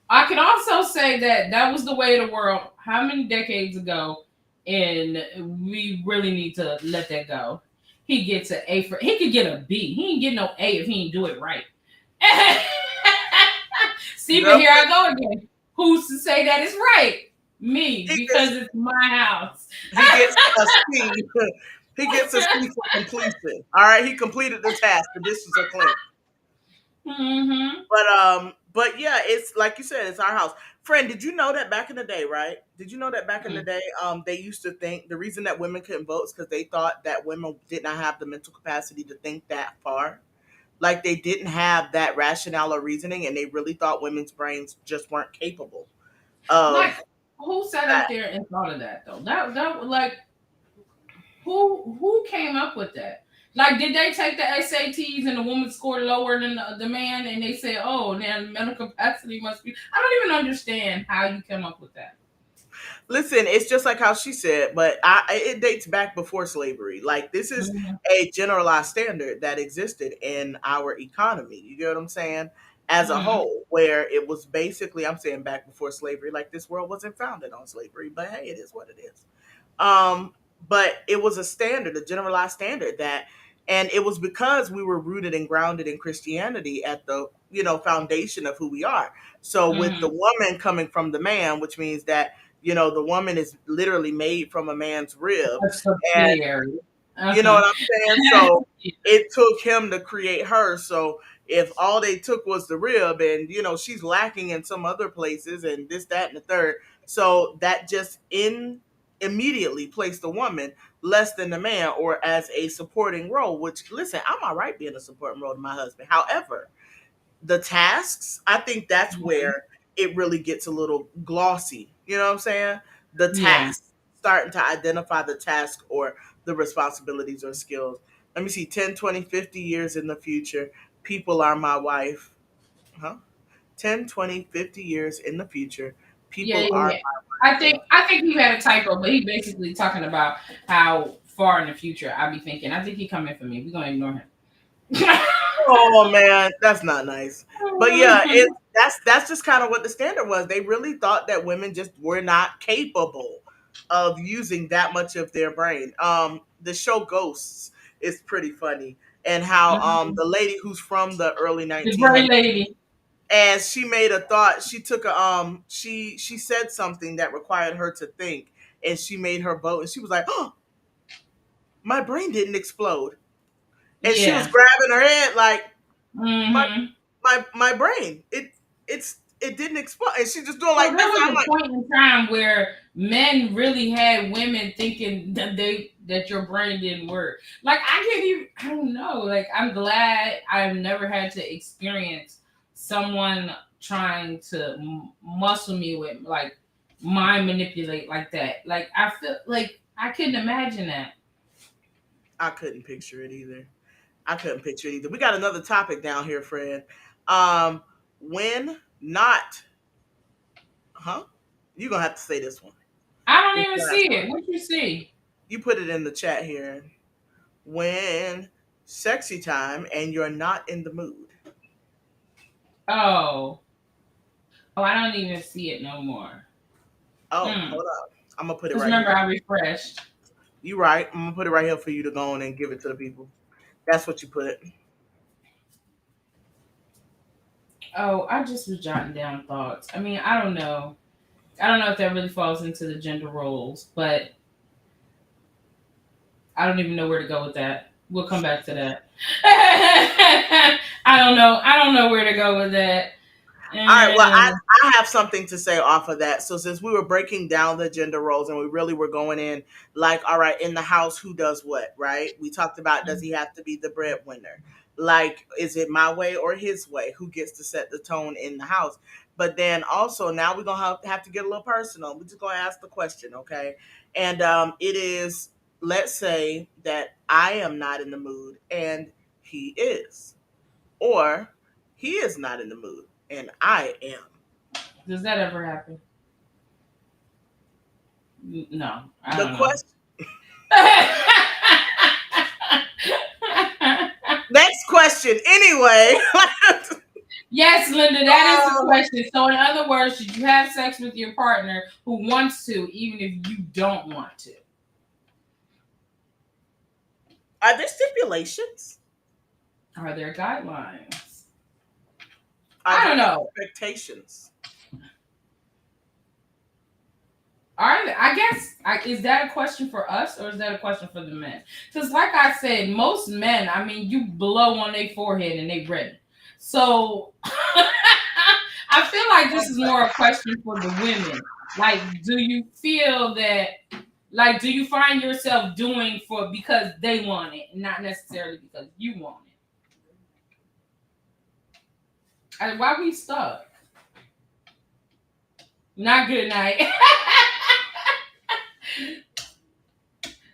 I can also say that was the way of the world how many decades ago, and we really need to let that go. He gets an A he could get a B. He ain't get no A if he ain't do it right. See, but here I go again. Who's to say that it's right? Me, because it's my house. He gets a C. He gets a C for completion. All right, he completed the task. The dishes are clean. But yeah, it's like you said, it's our house. Friend, did you know that back in the day, right? Did you know that back in the day, they used to think the reason that women couldn't vote is because they thought that women did not have the mental capacity to think that far. Like they didn't have that rationale or reasoning, and they really thought women's brains just weren't capable of. Like, who sat up there and thought of that though? That like, who came up with that? Like, did they take the SATs and the woman scored lower than the man, and they said, "Oh, then mental capacity must be"? I don't even understand how you came up with that. Listen, it's just like how she said, but it dates back before slavery. Like this is Mhm. a generalized standard that existed in our economy. You get what I'm saying? As a Mhm. whole, where it was basically, I'm saying back before slavery, like this world wasn't founded on slavery, but hey, it is what it is. Um, but it was a standard, a generalized standard that, and it was because we were rooted and grounded in Christianity at the foundation of who we are. So with the Mhm. woman coming from the man, which means that the woman is literally made from a man's rib, A and subsidiary. you know what Uh-huh. I'm saying? So it took him to create her. So if all they took was the rib and she's lacking in some other places and this, that, and the third. So that just immediately placed the woman less than the man or as a supporting role, which listen, I'm all right being a supporting role to my husband. However, the tasks, I think that's Mhm. where it really gets a little glossy. You know what I'm saying? The Yeah. tasks, starting to identify the task or the responsibilities or skills. Let me see, 10, 20, 50 years in the future, people are my wife. Huh? 10, 20, 50 years in the future, Yeah, people yeah, are yeah. my I wife. think I think he had a typo, but he basically talking about how far in the future I be thinking. I think he coming for me. We're gonna ignore him. Oh man, that's not nice. But yeah, that's just kind of what the standard was. They really thought that women just were not capable of using that much of their brain. The show Ghosts is pretty funny, and how Mhm. the lady who's from the early The gray 1900s, lady. and she made a thought. She took a she said something that required her to think, and she made her vote, and she was like, "Oh, my brain didn't explode," and she was Yeah. grabbing her head like my Hmm. my brain. It didn't explode, and she's just doing So like there this. was I'm a like, point in time where men really had women thinking that your brain didn't work. Like I can't even. I don't know. Like I'm glad I've never had to experience someone trying to muscle me with like mind manipulate like that. Like I feel like I couldn't imagine that. I couldn't picture it either. I couldn't picture it either. We got another topic down here, Fred. Um, when not, huh? You're gonna have to say this one. I don't This even last see one. it. What you see? You put it in the chat here. When sexy time and you're not in the mood. Oh, oh, I don't even see it no more. Oh, Hmm. hold up. I'm gonna put it Because right remember, here. I refreshed. You right. I'm gonna put it right here for you to go on and give it to the people. That's what you put. Oh, I just was jotting down thoughts. I mean, I don't know. I don't know if that really falls into the gender roles, but I don't even know where to go with that. We'll come back to that. I don't know. I don't know where to go with that. All right. Well, I, Mm, I have something to say off of that. So since we were breaking down the gender roles and we really were going in like, all right, in the house, who does what, right? We talked about, does he have to be the breadwinner? Like, is it my way or his way? Who gets to set the tone in the house? But then also now we're gonna have to get a little personal. We're just gonna ask the question, okay? And it is, let's say that I am not in the mood and he is, or he is not in the mood and I am. does that ever happen? No, I The don't know. question, next question, anyway. Yes, Linda, that is the uh, question. So, in other words, should you have sex with your partner who wants to, even if you don't want to? are there stipulations? Are there guidelines? Are I there don't know. expectations? I guess is that a question for us or is that a question for the men? Because, like I said, most men, I mean, you blow on their forehead and they ready. So, I feel like this is more a question for the women. Like, do you feel that? Like, do you find yourself doing for because they want it, not necessarily because you want it? Why we stuck? Not good night.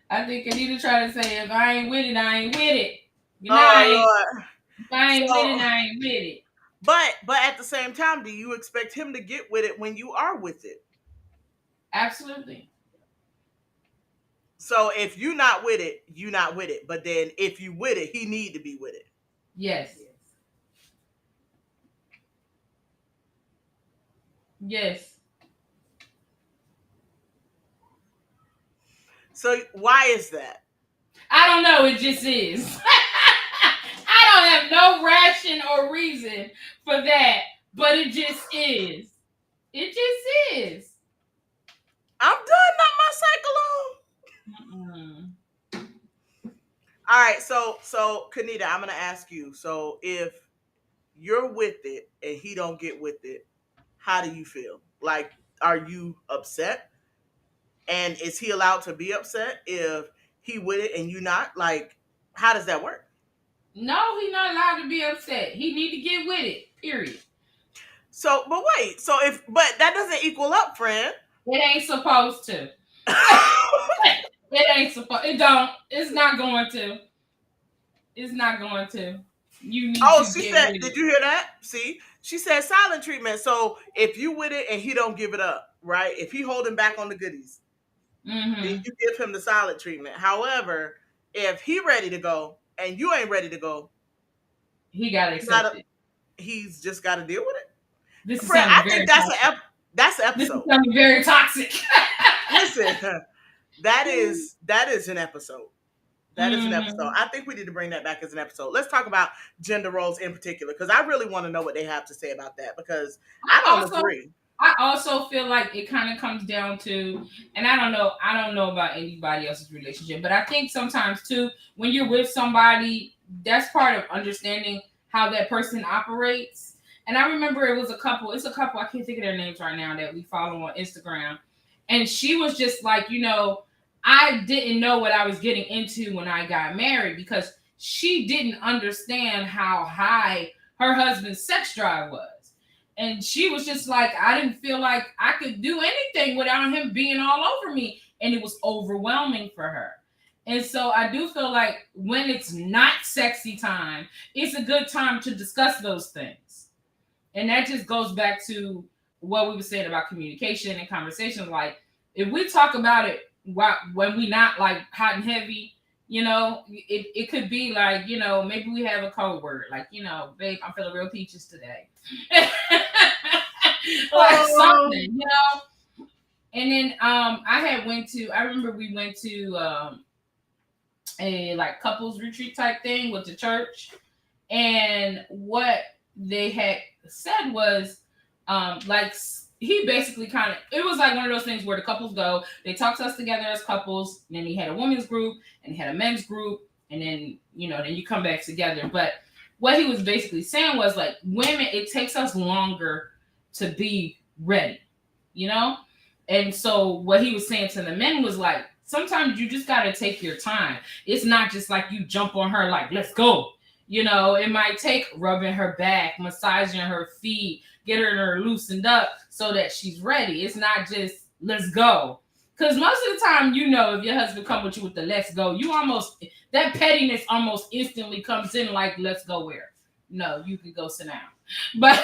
I think Anita tried to say, if I ain't with it, I ain't with it. Good Oh night. Lord. If I ain't with So it, I ain't with it. but at the same time, do you expect him to get with it when you are with it? Absolutely. So if you not with it, you not with it. But then if you with it, he need to be with it. Yes. Yes. So why is that? I don't know. It just is. I don't have no ration or reason for that, but it just is. It just is. I'm done, not my cycle on. Mm-mm. All right, so Kanita, I'm gonna ask you. So if you're with it and he don't get with it, how do you feel? Like, are you upset? And is he allowed to be upset if he with it and you not? Like, how does that work? No, he's not allowed to be upset. He need to get with it. Period. So, but wait. So but that doesn't equal up, friend. It ain't supposed to. It ain't supposed. It don't. It's not going to. It's not going to. You need Oh, to she get said, with did it. you hear that? See, she said silent treatment. So if you with it and he don't give it up, right? If he holding back on the goodies, then Mm-hmm. you give him the silent treatment. However, if he ready to go and you ain't ready to go, He gotta accept it. he's just got to deal with it. This is Friend, sounding I very think that's toxic. that's an This is episode. sounding very toxic. Listen, that is an episode. That is an episode. Mm-hmm. I think we need to bring that back as an episode. Let's talk about gender roles in particular because I really want to know what they have to say about that because I I don't also agree. I also feel like it kind of comes down to, and I don't know about anybody else's relationship, but I think sometimes too, when you're with somebody, that's part of understanding how that person operates. And I remember it's a couple, I can't think of their names right now that we follow on Instagram. And she was just like, I didn't know what I was getting into when I got married because she didn't understand how high her husband's sex drive was. And she was just like, I didn't feel like I could do anything without him being all over me. And it was overwhelming for her. And so I do feel like when it's not sexy time, it's a good time to discuss those things. And that just goes back to what we were saying about communication and conversations. Like, if we talk about it when we not like hot and heavy, it could be like, maybe we have a code word, like, babe, I'm feeling real peaches today. Like something, And then I remember we went to a like couples retreat type thing with the church. And what they had said was, like, he basically it was like one of those things where the couples go, they talk to us together as couples, and then he had a women's group and he had a men's group, and then, then you come back together. But what he was basically saying was like, women, it takes us longer to be ready, And so what he was saying to the men was like, sometimes you just got to take your time. It's not just like you jump on her like, let's go. It might take rubbing her back, massaging her feet, getting her loosened up so that she's ready. It's not just let's go. Because most of the time, if your husband come with you with the let's go, that pettiness almost instantly comes in like, let's go where? No, you can go sit down. But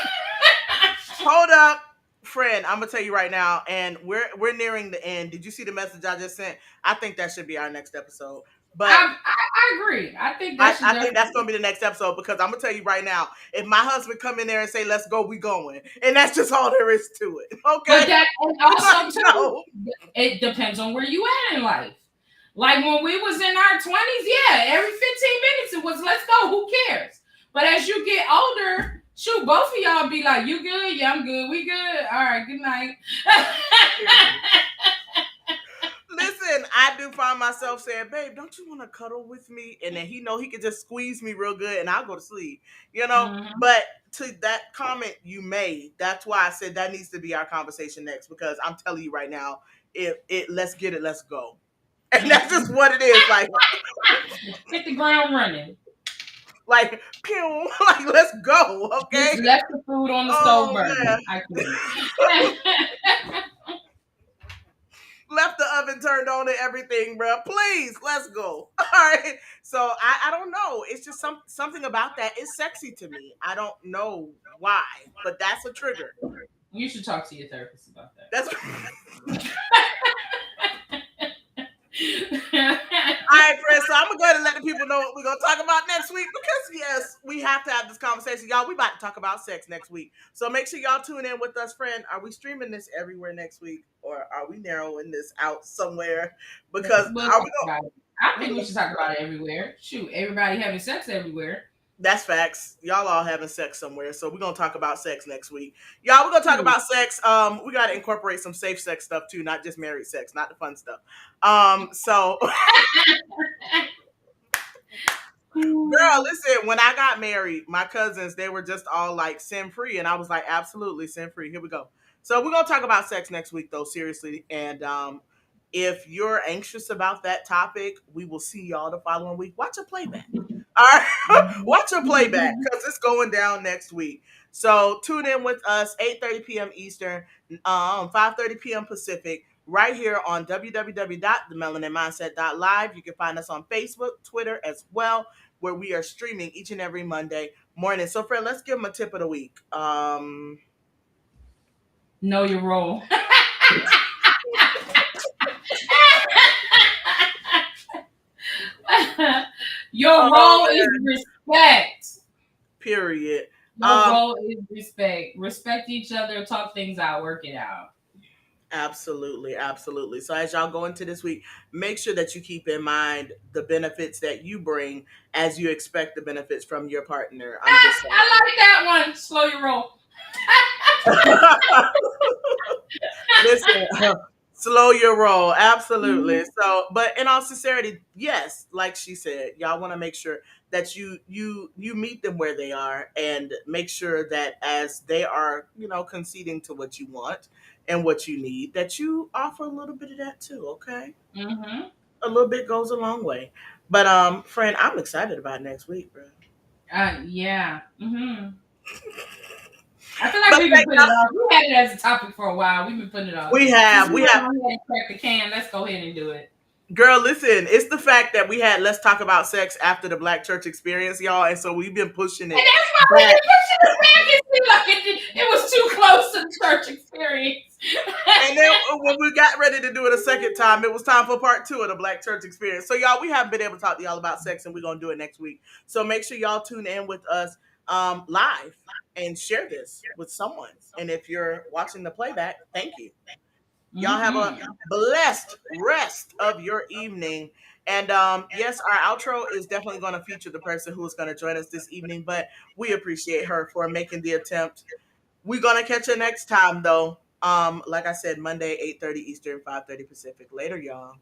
hold up, friend. I'm gonna tell you right now, and we're nearing the end. Did you see the message I just sent? I think that should be our next episode. But I agree. I think I think that's gonna be the next episode because I'm gonna tell you right now, if my husband come in there and say let's go, we going, and that's just all there is to it. Okay. But that, and also too, it depends on where you at in life. Like when we was in our 20s, yeah, every 15 minutes it was let's go. Who cares? But as you get older, shoot, both of y'all be like, you good? Yeah, I'm good. We good. All right, good night. Listen, I do find myself saying, babe, don't you want to cuddle with me? And then he can just squeeze me real good and I'll go to sleep, Mm-hmm. But to that comment you made, that's why I said that needs to be our conversation next because I'm telling you right now, let's get it, let's go. And that's just what it is. Like, hit the ground running. Like, pew, like, let's go, okay? Just left the food on the stove burning. I left the oven turned on and everything, bro. Please, let's go. All right. So I don't know. It's just something about that is sexy to me. I don't know why, but that's a trigger. You should talk to your therapist about that. That's all right, friends. So I'm gonna go ahead and let the people know what we're gonna talk about next week because yes, we have to have this conversation, y'all. We about to talk about sex next week, so make sure y'all tune in with us, friend. Are we streaming this everywhere next week, or are we narrowing this out somewhere? Because are we going? I think we should talk about it everywhere. Shoot, everybody having sex everywhere. That's facts. Y'all all having sex somewhere, so we're gonna talk about sex next week, y'all. We're gonna talk about sex. We gotta incorporate some safe sex stuff too, not just married sex, not the fun stuff. So. Girl, listen, when I got married, my cousins, they were just all like sin free. And I was like, absolutely sin free. Here we go. So we're gonna talk about sex next week though, seriously. And if you're anxious about that topic, we will see y'all the following week. Watch a playback. All right. Watch a playback because it's going down next week. So tune in with us, 8:30 p.m. Eastern, 5:30 p.m. Pacific, right here on www.themelanatedmindset.live. You can find us on Facebook, Twitter as well, where we are streaming each and every Monday morning. So, friend, let's give them a tip of the week. Know your role. Your role is respect. Period. Your role is respect. Respect each other, talk things out, work it out. Absolutely, absolutely. So as y'all go into this week, make sure that you keep in mind the benefits that you bring as you expect the benefits from your partner. I like that one. Slow your roll. Listen, slow your roll. Absolutely. So, but in all sincerity, yes, like she said, y'all want to make sure that you meet them where they are and make sure that as they are, conceding to what you want and what you need, that you offer a little bit of that too. Okay. Mm-hmm. A little bit goes a long way. But friend, I'm excited about next week, bro. Yeah. Mm-hmm. I feel like we've been putting it off. We had it as a topic for a while. We've been putting it off. We have. Crack the can. Let's go ahead and do it. Girl, listen, it's the fact that we had Let's Talk About Sex after the Black Church Experience, y'all, and so we've been pushing it. And that's why we've been pushing it back. It seemed like it was too close to the church experience. And then when we got ready to do it a second time, it was time for part 2 of the Black Church Experience. So, y'all, we haven't been able to talk to y'all about sex, and we're going to do it next week. So make sure y'all tune in with us live and share this with someone. And if you're watching the playback, thank you. Y'all have a blessed rest of your evening. And yes, our outro is definitely going to feature the person who is going to join us this evening, but we appreciate her for making the attempt. We're going to catch her next time, though. Like I said, Monday, 8:30 Eastern, 5:30 Pacific. Later, y'all.